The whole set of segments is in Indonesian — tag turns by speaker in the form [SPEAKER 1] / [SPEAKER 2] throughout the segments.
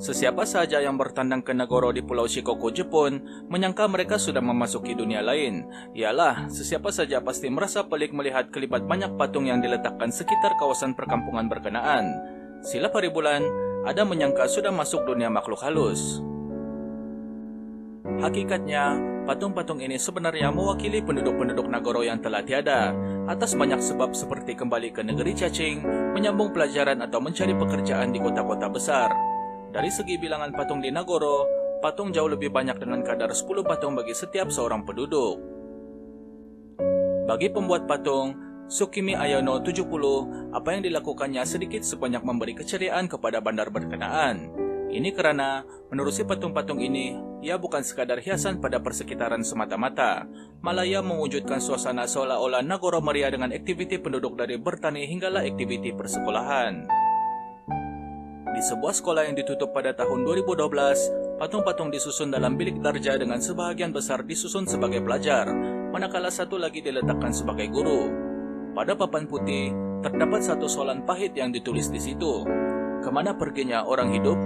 [SPEAKER 1] Sesiapa saja yang bertandang ke Nagoro di Pulau Shikoku, Jepun, menyangka mereka sudah memasuki dunia lain. Ialah, sesiapa saja pasti merasa pelik melihat kelibat banyak patung yang diletakkan sekitar kawasan perkampungan berkenaan. Silap hari bulan, ada menyangka sudah masuk dunia makhluk halus. Hakikatnya, patung-patung ini sebenarnya mewakili penduduk-penduduk Nagoro yang telah tiada, atas banyak sebab seperti kembali ke negeri cacing, menyambung pelajaran atau mencari pekerjaan di kota-kota besar. Dari segi bilangan patung di Nagoro, patung jauh lebih banyak dengan kadar 10 patung bagi setiap seorang penduduk. Bagi pembuat patung, Tsukimi Ayano 70, apa yang dilakukannya sedikit sebanyak memberi keceriaan kepada bandar berkenaan. Ini karena, menerusi patung-patung ini, ia bukan sekadar hiasan pada persekitaran semata-mata, malah ia mewujudkan suasana seolah-olah Nagoro meriah dengan aktiviti penduduk dari bertani hinggalah aktiviti persekolahan. Di sebuah sekolah yang ditutup pada tahun 2012, patung-patung disusun dalam bilik darjah dengan sebahagian besar disusun sebagai pelajar, manakala satu lagi diletakkan sebagai guru. Pada papan putih, terdapat satu soalan pahit yang ditulis di situ. Kemana perginya orang hidup?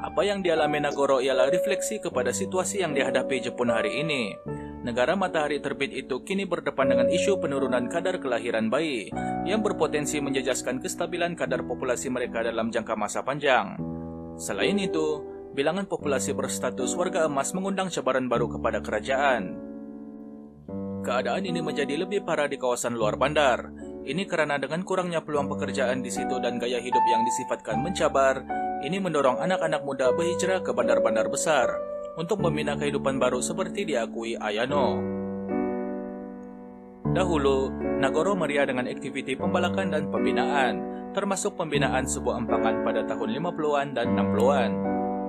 [SPEAKER 1] Apa yang dialami Nagoro ialah refleksi kepada situasi yang dihadapi Jepun hari ini. Negara matahari terbit itu kini berdepan dengan isu penurunan kadar kelahiran bayi yang berpotensi menjejaskan kestabilan kadar populasi mereka dalam jangka masa panjang. Selain itu, bilangan populasi berstatus warga emas mengundang cabaran baru kepada kerajaan. Keadaan ini menjadi lebih parah di kawasan luar bandar. Ini karena dengan kurangnya peluang pekerjaan di situ dan gaya hidup yang disifatkan mencabar, ini mendorong anak-anak muda berhijrah ke bandar-bandar besar untuk membina kehidupan baru seperti diakui Ayano. Dahulu, Nagoro meriah dengan aktiviti pembalakan dan pembinaan, termasuk pembinaan sebuah empangan pada tahun 50-an dan 60-an.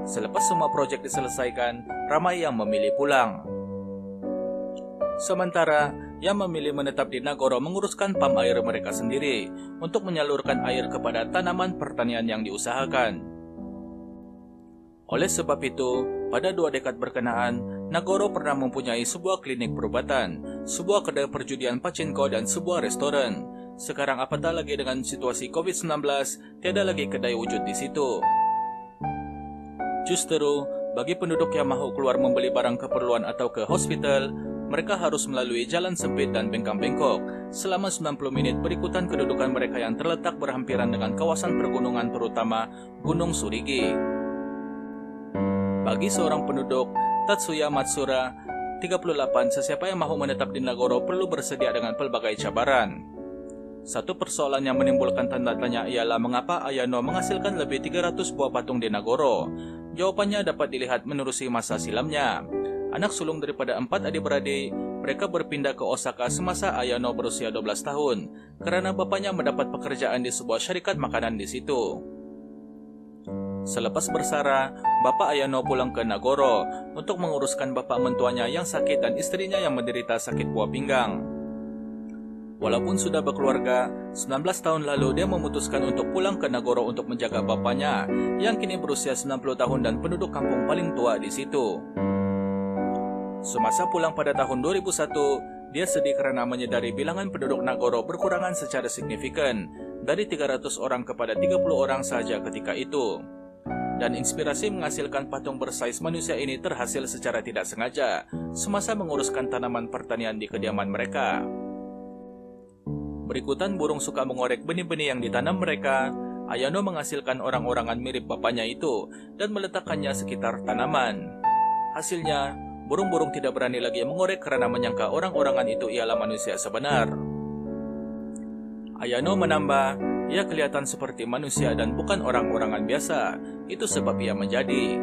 [SPEAKER 1] Selepas semua proyek diselesaikan, ramai yang memilih pulang. Sementara, yang memilih menetap di Nagoro menguruskan pam air mereka sendiri untuk menyalurkan air kepada tanaman pertanian yang diusahakan. Oleh sebab itu, pada 2 dekad berkenaan, Nagoro pernah mempunyai sebuah klinik perubatan, sebuah kedai perjudian pachinko dan sebuah restoran. Sekarang apatah lagi dengan situasi COVID-19, tiada lagi kedai wujud di situ. Justru, bagi penduduk yang mahu keluar membeli barang keperluan atau ke hospital, mereka harus melalui jalan sempit dan bengkak-bengkok selama 90 menit berikutan kedudukan mereka yang terletak berhampiran dengan kawasan pergunungan terutama Gunung Surigi. Bagi seorang penduduk, Tatsuya Matsura, 38, sesiapa yang mahu menetap di Nagoro perlu bersedia dengan pelbagai cabaran. Satu persoalan yang menimbulkan tanda tanya ialah mengapa Ayano menghasilkan lebih 300 buah patung di Nagoro. Jawabannya dapat dilihat menerusi masa silamnya. Anak sulung daripada 4 adik-beradik, mereka berpindah ke Osaka semasa Ayano berusia 12 tahun, karena bapaknya mendapat pekerjaan di sebuah syarikat makanan di situ. Selepas bersara, Bapak Ayano pulang ke Nagoro untuk menguruskan bapak mentuanya yang sakit dan istrinya yang menderita sakit buah pinggang. Walaupun sudah berkeluarga, 19 tahun lalu dia memutuskan untuk pulang ke Nagoro untuk menjaga bapaknya yang kini berusia 90 tahun dan penduduk kampung paling tua di situ. Semasa pulang pada tahun 2001, dia sedih karena menyadari bilangan penduduk Nagoro berkurangan secara signifikan dari 300 orang kepada 30 orang saja ketika itu. Dan inspirasi menghasilkan patung bersaiz manusia ini terhasil secara tidak sengaja semasa menguruskan tanaman pertanian di kediaman mereka. Berikutan burung suka mengorek benih-benih yang ditanam mereka, Ayano menghasilkan orang-orangan mirip bapaknya itu dan meletakkannya sekitar tanaman. Hasilnya, burung-burung tidak berani lagi mengorek karena menyangka orang-orangan itu ialah manusia sebenar. Ayano menambah, ia kelihatan seperti manusia dan bukan orang-orangan biasa, itu sebab ia menjadi.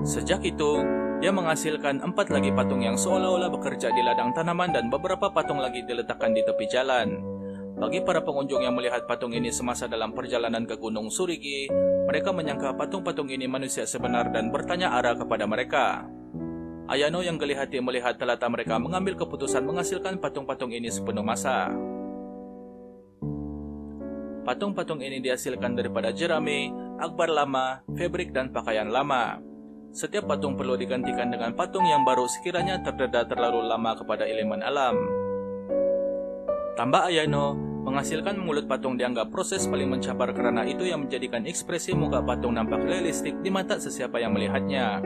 [SPEAKER 1] Sejak itu, dia menghasilkan 4 lagi patung yang seolah-olah bekerja di ladang tanaman dan beberapa patung lagi diletakkan di tepi jalan. Bagi para pengunjung yang melihat patung ini semasa dalam perjalanan ke Gunung Surigi, mereka menyangka patung-patung ini manusia sebenar dan bertanya arah kepada mereka. Ayano yang geli hati melihat telata mereka mengambil keputusan menghasilkan patung-patung ini sepenuh masa. Patung-patung ini dihasilkan daripada jerami, akbar lama, fabrik dan pakaian lama. Setiap patung perlu digantikan dengan patung yang baru sekiranya terdedah terlalu lama kepada elemen alam. Tambah Ayano, Menghasilkan mulut patung dianggap proses paling mencabar karena itu yang menjadikan ekspresi muka patung nampak realistik di mata sesiapa yang melihatnya.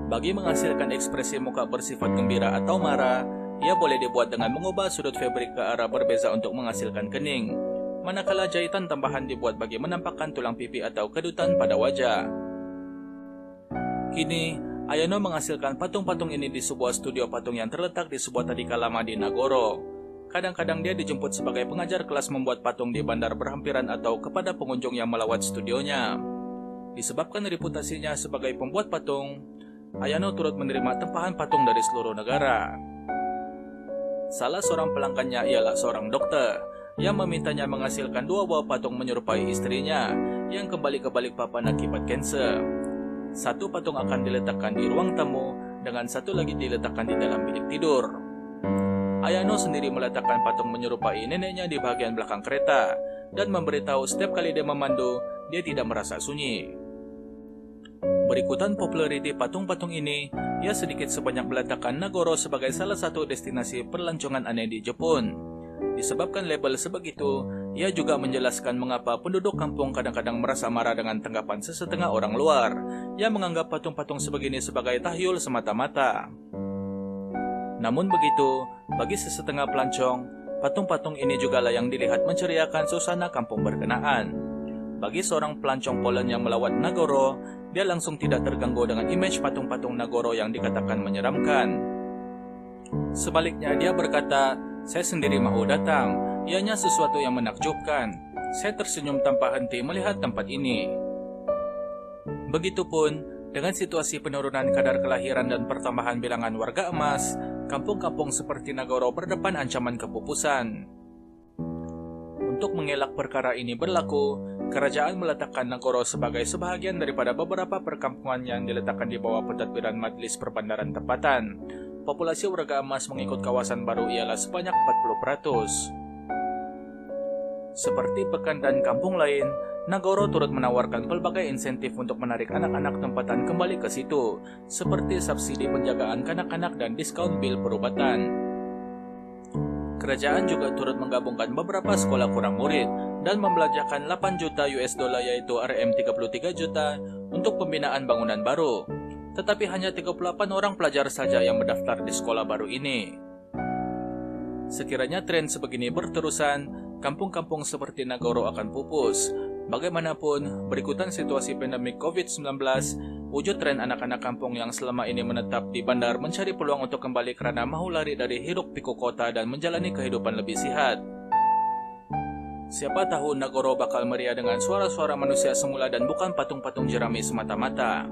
[SPEAKER 1] Bagi menghasilkan ekspresi muka bersifat gembira atau marah, ia boleh dibuat dengan mengubah sudut fabrik ke arah berbeza untuk menghasilkan kening, manakala jahitan tambahan dibuat bagi menampakkan tulang pipi atau kedutan pada wajah. Kini, Ayano menghasilkan patung-patung ini di sebuah studio patung yang terletak di sebuah tadika lama di Nagoro. Kadang-kadang dia dijemput sebagai pengajar kelas membuat patung di bandar berhampiran atau kepada pengunjung yang melawat studionya. Disebabkan reputasinya sebagai pembuat patung, Ayano turut menerima tempahan patung dari seluruh negara. Salah seorang pelanggannya ialah seorang dokter yang memintanya menghasilkan 2 buah patung menyerupai istrinya yang kembali ke Balikpapan akibat kanser. Satu patung akan diletakkan di ruang tamu, dengan satu lagi diletakkan di dalam bilik tidur. Ayano sendiri meletakkan patung menyerupai neneknya di bagian belakang kereta dan memberitahu setiap kali dia memandu, dia tidak merasa sunyi. Berikutan populariti patung-patung ini, ia sedikit sebanyak meletakkan Nagoro sebagai salah satu destinasi perlancongan aneh di Jepun. Disebabkan label sebegitu, ia juga menjelaskan mengapa penduduk kampung kadang-kadang merasa marah dengan tanggapan sesetengah orang luar yang menganggap patung-patung sebegini sebagai tahyul semata-mata. Namun begitu, bagi sesetengah pelancong, patung-patung ini jugalah yang dilihat menceriakan suasana kampung berkenaan. Bagi seorang pelancong Poland yang melawat Nagoro, dia langsung tidak terganggu dengan image patung-patung Nagoro yang dikatakan menyeramkan. Sebaliknya, dia berkata, "Saya sendiri mau datang, ianya sesuatu yang menakjubkan. Saya tersenyum tanpa henti melihat tempat ini." Begitupun, dengan situasi penurunan kadar kelahiran dan pertambahan bilangan warga emas, kampung-kampung seperti Nagoro berdepan ancaman kepupusan. Untuk mengelak perkara ini berlaku, kerajaan meletakkan Nagoro sebagai sebahagian daripada beberapa perkampungan yang diletakkan di bawah pentadbiran Majelis Perbandaran Tempatan. Populasi warga emas mengikut kawasan baru ialah sebanyak 40%. Seperti Pekan dan kampung lain, Nagoro turut menawarkan pelbagai insentif untuk menarik anak-anak tempatan kembali ke situ, seperti subsidi penjagaan kanak-kanak dan diskon bil perubatan. Kerajaan juga turut menggabungkan beberapa sekolah kurang murid dan membelanjakan 8 juta US dollar yaitu Rm33 juta untuk pembinaan bangunan baru. Tetapi hanya 38 orang pelajar saja yang mendaftar di sekolah baru ini. Sekiranya tren sebegini berterusan, kampung-kampung seperti Nagoro akan pupus. Bagaimanapun, berikutan situasi pandemik COVID-19, wujud tren anak-anak kampung yang selama ini menetap di bandar mencari peluang untuk kembali karena mahu lari dari hiruk-pikuk kota dan menjalani kehidupan lebih sehat. Siapa tahu Nagoro bakal meriah dengan suara-suara manusia semula dan bukan patung-patung jerami semata-mata.